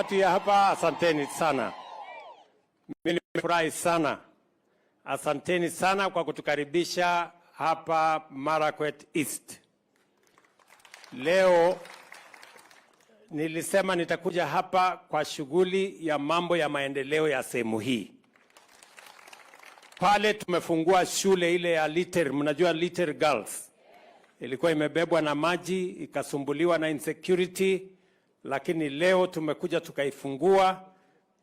yetu ya hapa, asanteni sana. Mimi nimefurahi sana. Asanteni sana kwa kutukaribisha hapa Marakwet East. Leo nilisema nitakuja hapa kwa shughuli ya mambo ya maendeleo ya sehemu hii. Pale tumefungua shule ile ya Liter, mnajua Liter Girls. Ilikuwa imebebwa na maji, ikasumbuliwa na insecurity, lakini leo tumekuja tukaifungua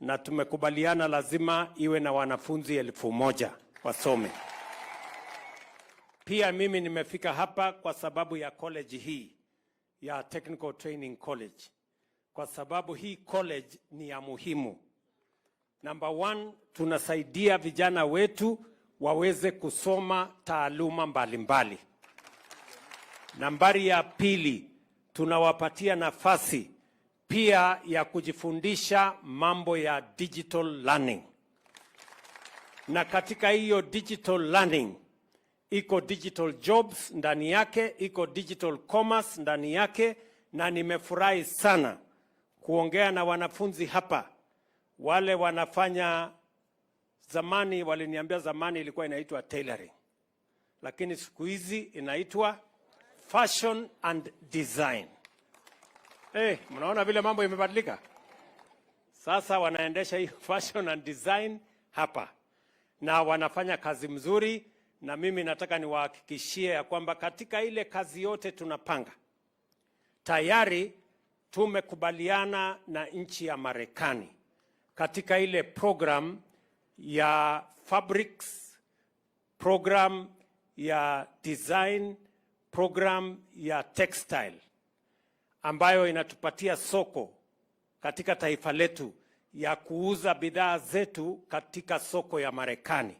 na tumekubaliana lazima iwe na wanafunzi 1000 wasome. Pia mimi nimefika hapa kwa sababu ya college hii ya Technical Training College. Kwa sababu hii college ni ya muhimu. Number 1, tunasaidia vijana wetu waweze kusoma taaluma mbalimbali. Nambari ya pili, tunawapatia nafasi pia ya kujifundisha mambo ya digital learning. Na katika hiyo digital learning, iko digital jobs ndani yake, iko digital commerce ndani yake, na nimefurahi sana kuongea na wanafunzi hapa. Wale wanafanya, zamani waliniambia zamani ilikuwa inaitwa tailoring, lakini siku hizi inaitwa fashion and design. Mnaona vile mambo imebadilika? Sasa wanaendesha hii fashion and design hapa na wanafanya kazi mzuri, na mimi nataka niwahakikishie ya kwamba katika ile kazi yote tunapanga, tayari tumekubaliana na nchi ya Marekani katika ile program ya fabrics, program ya design, program ya textile, ambayo inatupatia soko katika taifa letu ya kuuza bidhaa zetu katika soko ya Marekani.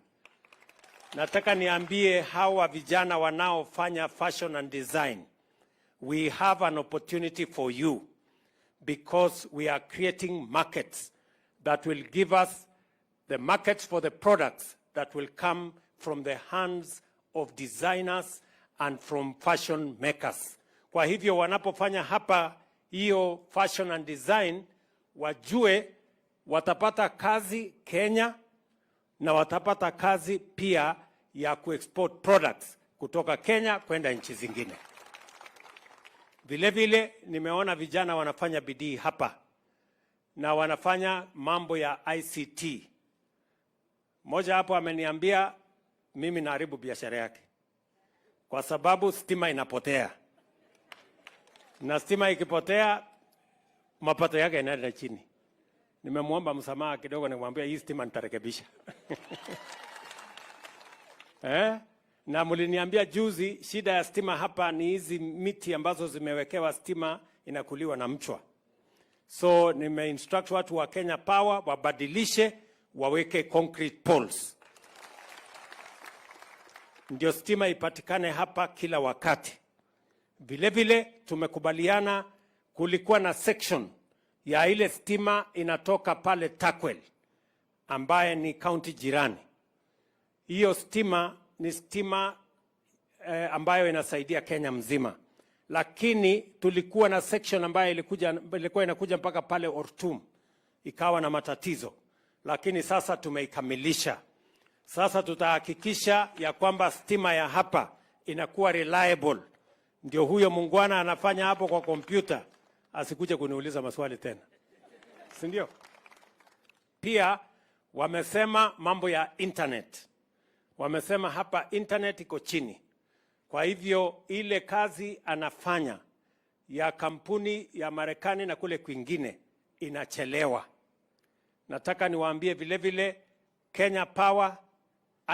Nataka niambie hawa vijana wanaofanya fashion and design, we have an opportunity for you, because we are creating markets that will give us the markets for the products that will come from the hands of designers and from fashion makers. Kwa hivyo wanapofanya hapa hiyo fashion and design, wajue watapata kazi Kenya na watapata kazi pia ya kuexport products kutoka Kenya kwenda nchi zingine. Vile vile nimeona vijana wanafanya bidii hapa na wanafanya mambo ya ICT. Mmoja hapo ameniambia mimi naharibu biashara yake kwa sababu stima inapotea. Na stima ikipotea mapato yake yanaenda chini. Nimemwomba msamaha kidogo, nimwambia hii stima nitarekebisha. Na mliniambia juzi shida ya stima hapa ni hizi miti ambazo zimewekewa stima inakuliwa na mchwa. So nimeinstruct watu wa Kenya Power wabadilishe, waweke concrete poles, ndio stima ipatikane hapa kila wakati. Vile vile tumekubaliana, kulikuwa na section ya ile stima inatoka pale Takwel ambaye ni county jirani. Hiyo stima ni stima ambayo inasaidia Kenya mzima, lakini tulikuwa na section ambayo ilikuwa inakuja mpaka pale Ortum, ikawa na matatizo, lakini sasa tumeikamilisha. Sasa tutahakikisha ya kwamba stima ya hapa inakuwa reliable. Ndio huyo mungwana anafanya hapo kwa kompyuta asikuje kuniuliza maswali tena, si ndio? Pia wamesema mambo ya internet. Wamesema hapa internet iko chini. Kwa hivyo ile kazi anafanya ya kampuni ya Marekani na kule kwingine inachelewa. Nataka niwaambie vile vile Kenya Power,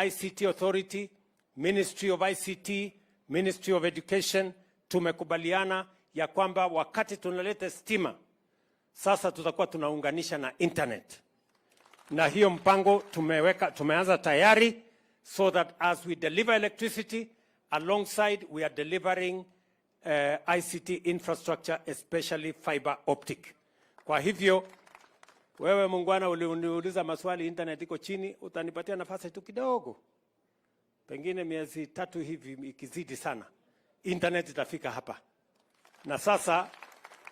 ICT Authority, Ministry of ICT, Ministry of Education, tumekubaliana ya kwamba wakati tunaleta stima, sasa tutakuwa tunaunganisha na internet. Na hiyo mpango tumeanza tayari, so that as we deliver electricity, alongside we are delivering ICT infrastructure, especially fiber optic. Kwa hivyo, wewe mungwana uniuliza maswali, internet iko chini, utanipatia nafasi tu kidogo. Pengine miezi 3 hivi ikizidi sana, internet itafika hapa. Na sasa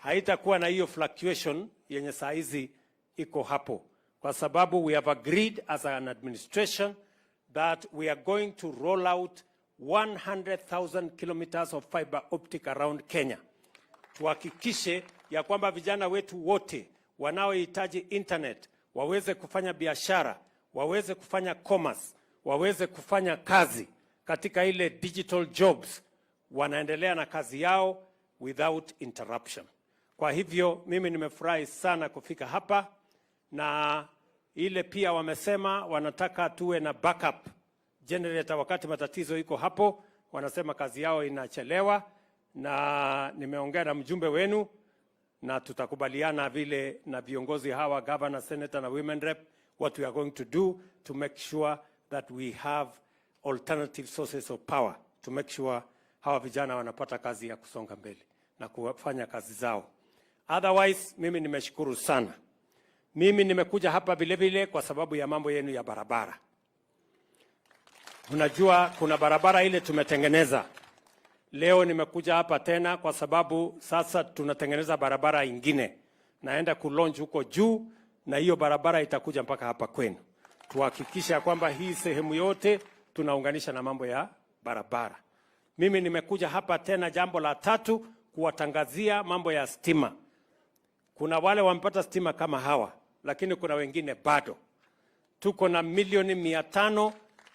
haitakuwa na hiyo fluctuation yenye saa hizi iko hapo, kwa sababu we have agreed as an administration that we are going to roll out 100,000 kilometers of fiber optic around Kenya. Tuhakikishe ya kwamba vijana wetu wote wanaohitaji internet waweze kufanya biashara, waweze kufanya commerce, waweze kufanya kazi katika ile digital jobs, wanaendelea na kazi yao without interruption. Kwa hivyo mimi nimefurahi sana kufika hapa, na ile pia wamesema wanataka tuwe na backup generator wakati matatizo iko hapo. Wanasema kazi yao inachelewa, na nimeongea na mjumbe wenu na tutakubaliana vile na viongozi hawa, governor, senator na women rep, what we are going to do to make sure that we have alternative sources of power to make sure hawa vijana wanapata kazi ya kusonga mbele na kufanya kazi zao. Otherwise, mimi nimeshukuru sana. Mimi nimekuja hapa vile vile kwa sababu ya mambo yenu ya barabara. Unajua kuna barabara ile tumetengeneza. Leo nimekuja hapa tena kwa sababu sasa tunatengeneza barabara ingine. Naenda kulaunch huko juu, na hiyo barabara itakuja mpaka hapa kwenu. Tuhakikisha kwamba hii sehemu yote tunaunganisha na mambo ya barabara. Mimi nimekuja hapa tena, jambo la tatu, kuwatangazia mambo ya stima. Kuna wale wamepata stima kama hawa, lakini kuna wengine bado. Tuko na milioni 500,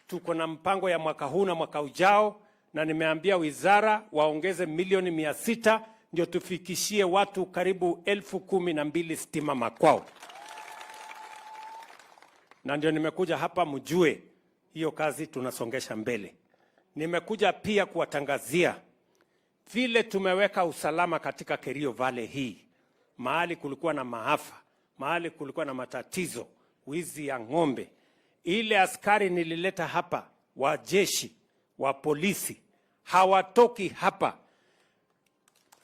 tuko na mpango ya mwaka huu na mwaka ujao, na nimeambia wizara waongeze milioni 600 ndio tufikishie watu karibu 12,000 stima makwao. Na ndio nimekuja hapa mjue hiyo kazi tunasongesha mbele. Nimekuja pia kuwatangazia vile tumeweka usalama katika Kerio Valley hii. Mahali kulikuwa na maafa, mahali kulikuwa na matatizo, wizi ya ng'ombe. Ile askari nilileta hapa, wa jeshi, wa polisi, hawatoki hapa.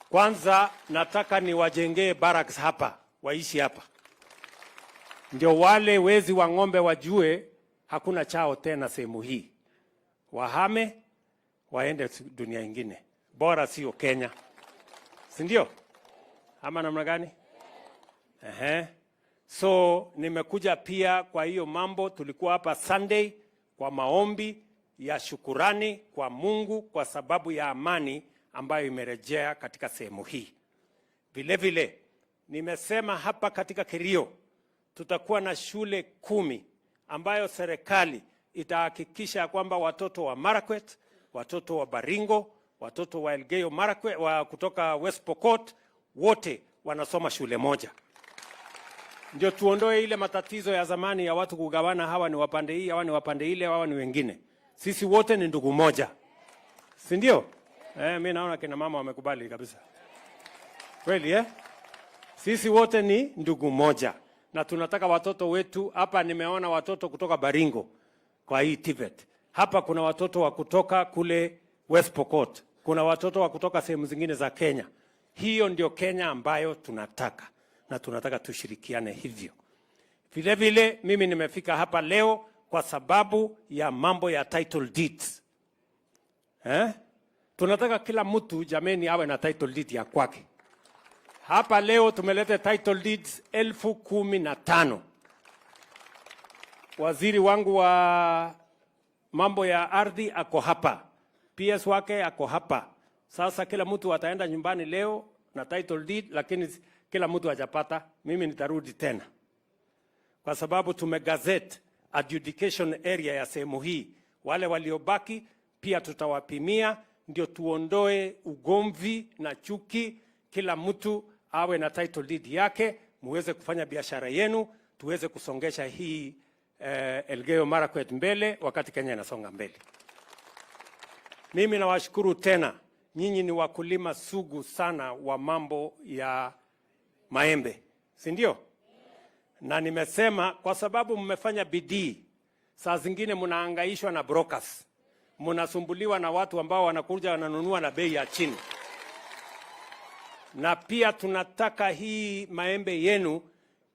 Kwanza nataka niwajengee barracks hapa, waishi hapa. Ndio wale wezi wa ng'ombe wajue hakuna chao tena sehemu hii. Wahame, waende dunia ingine. Bora sio Kenya. Si ndio? Ama namna gani? So nimekuja pia kwa hiyo mambo. Tulikuwa hapa Sunday kwa maombi ya shukurani kwa Mungu kwa sababu ya amani ambayo imerejea katika sehemu hii. Vile vile nimesema hapa katika Kerio tutakuwa na shule 10 ambayo serikali itahakikisha kwamba watoto wa Marakwet, watoto wa Baringo, watoto wa Elgeyo Marakwet, wa kutoka West Pokot, wote wanasoma shule moja. Ndio tuondoe ile matatizo ya zamani ya watu kugawana, hawa ni wapande hii, hawa ni wapande ile, hawa ni wengine. Sisi wote ni ndugu moja. Si ndio? Mimi naona kina mama wamekubali kabisa. Kweli Sisi wote ni ndugu moja. Na tunataka watoto wetu, hapa nimeona watoto kutoka Baringo kwa hii Tibet. Hapa kuna watoto wa kutoka kule West Pokot. Kuna watoto wa kutoka sehemu zingine za Kenya. Hiyo ndio Kenya ambayo tunataka, na tunataka tushirikiane hivyo. Vile vile mimi nimefika hapa leo kwa sababu ya mambo ya title deeds. Tunataka kila mtu jameni awe na title deed ya kwake. Hapa leo tumeleta title deeds 15,000. Waziri wangu wa mambo ya ardhi ako hapa. PS wake ako hapa. Sasa kila mtu ataenda nyumbani leo na title deed, lakini kila mtu hajapata. Mimi nitarudi tena, kwa sababu tumegazette adjudication area ya sehemu hii. Wale waliobaki pia tutawapimia, ndio tuondoe ugomvi na chuki. Kila mtu awe na title deed yake, muweze kufanya biashara yenu, tuweze kusongesha hii Elgeyo Marakwet mbele wakati Kenya inasonga mbele. Mimi nawashukuru tena. Nyinyi ni wakulima sugu sana wa mambo ya maembe. Si ndio? Na nimesema kwa sababu mmefanya bidii. Saa zingine mnahangaishwa na brokers. Mnasumbuliwa na watu ambao wanakuja wananunua na bei ya chini. Na pia tunataka hii maembe yenu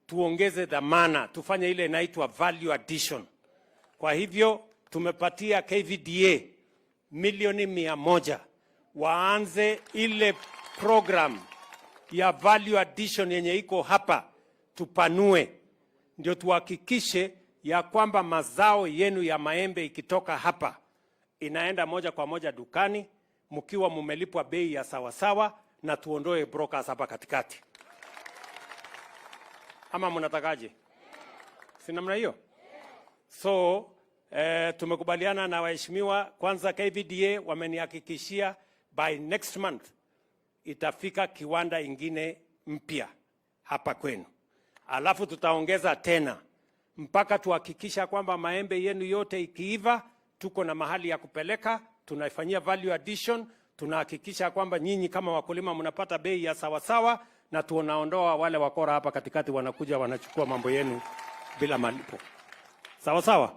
tuongeze dhamana, tufanye ile inaitwa value addition. Kwa hivyo tumepatia KVDA milioni 100 waanze ile program ya value addition yenye iko hapa tupanue, ndio tuhakikishe ya kwamba mazao yenu ya maembe ikitoka hapa inaenda moja kwa moja dukani, mkiwa mumelipwa bei ya sawasawa, na tuondoe brokers hapa katikati. Ama mnatakaje? Si namna hiyo? So tumekubaliana na waheshimiwa. Kwanza KVDA wamenihakikishia by next month itafika kiwanda ingine mpya hapa kwenu. Alafu tutaongeza tena mpaka tuhakikisha kwamba maembe yenu yote ikiiva tuko na mahali ya kupeleka, tunaifanyia value addition, tunahakikisha kwamba nyinyi kama wakulima mnapata bei ya sawasawa, na tunaondoa wale wakora hapa katikati wanakuja wanachukua mambo yenu bila malipo. Sawa sawa?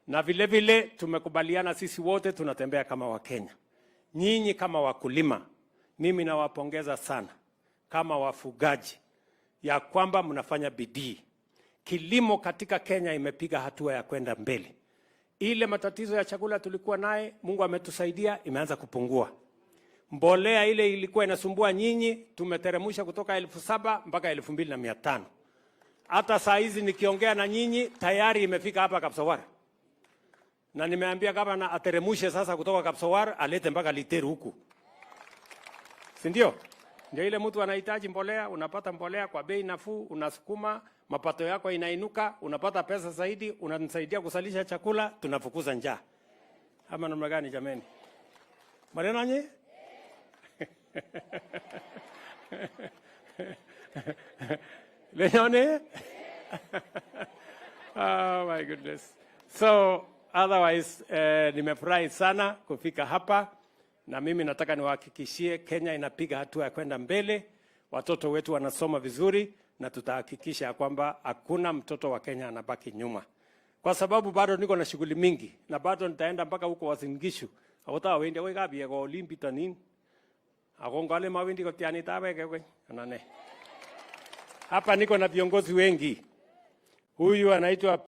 Na vile vile tumekubaliana sisi wote tunatembea kama Wakenya. Nyinyi kama wakulima, mimi nawapongeza sana kama wafugaji ya kwamba mnafanya bidii. Kilimo katika Kenya imepiga hatua ya kwenda mbele. Ile matatizo ya chakula tulikuwa naye, Mungu ametusaidia, imeanza kupungua. Mbolea ile ilikuwa inasumbua nyinyi, tumeteremsha kutoka 7,000 mpaka 2,500. Hata saa hizi nikiongea na nyinyi tayari imefika hapa Kapsowar. Na nimeambia gavana ateremshe sasa kutoka Kapsowar alete mpaka Literu huku. Si ndio? Ndio ile mtu anahitaji mbolea, unapata mbolea kwa bei nafuu, unasukuma, mapato yako inainuka, unapata pesa zaidi, unanisaidia kusalisha chakula, tunafukuza njaa. Ama namna gani jameni? Maneno nye? Leone? Oh my goodness. So otherwise nimefurahi sana kufika hapa, na mimi nataka niwahakikishie Kenya inapiga hatua ya kwenda mbele. Watoto wetu wanasoma vizuri, na tutahakikisha kwamba hakuna mtoto wa Kenya anabaki nyuma. Kwa sababu bado niko na shughuli mingi, na bado nitaenda mpaka huko Uasin Gishu. Awota wende we gabi ya Olimpi tanin. Akongale mawindi ko tiani tabe ke anane. Hapa niko na viongozi wengi. Huyu anaitwa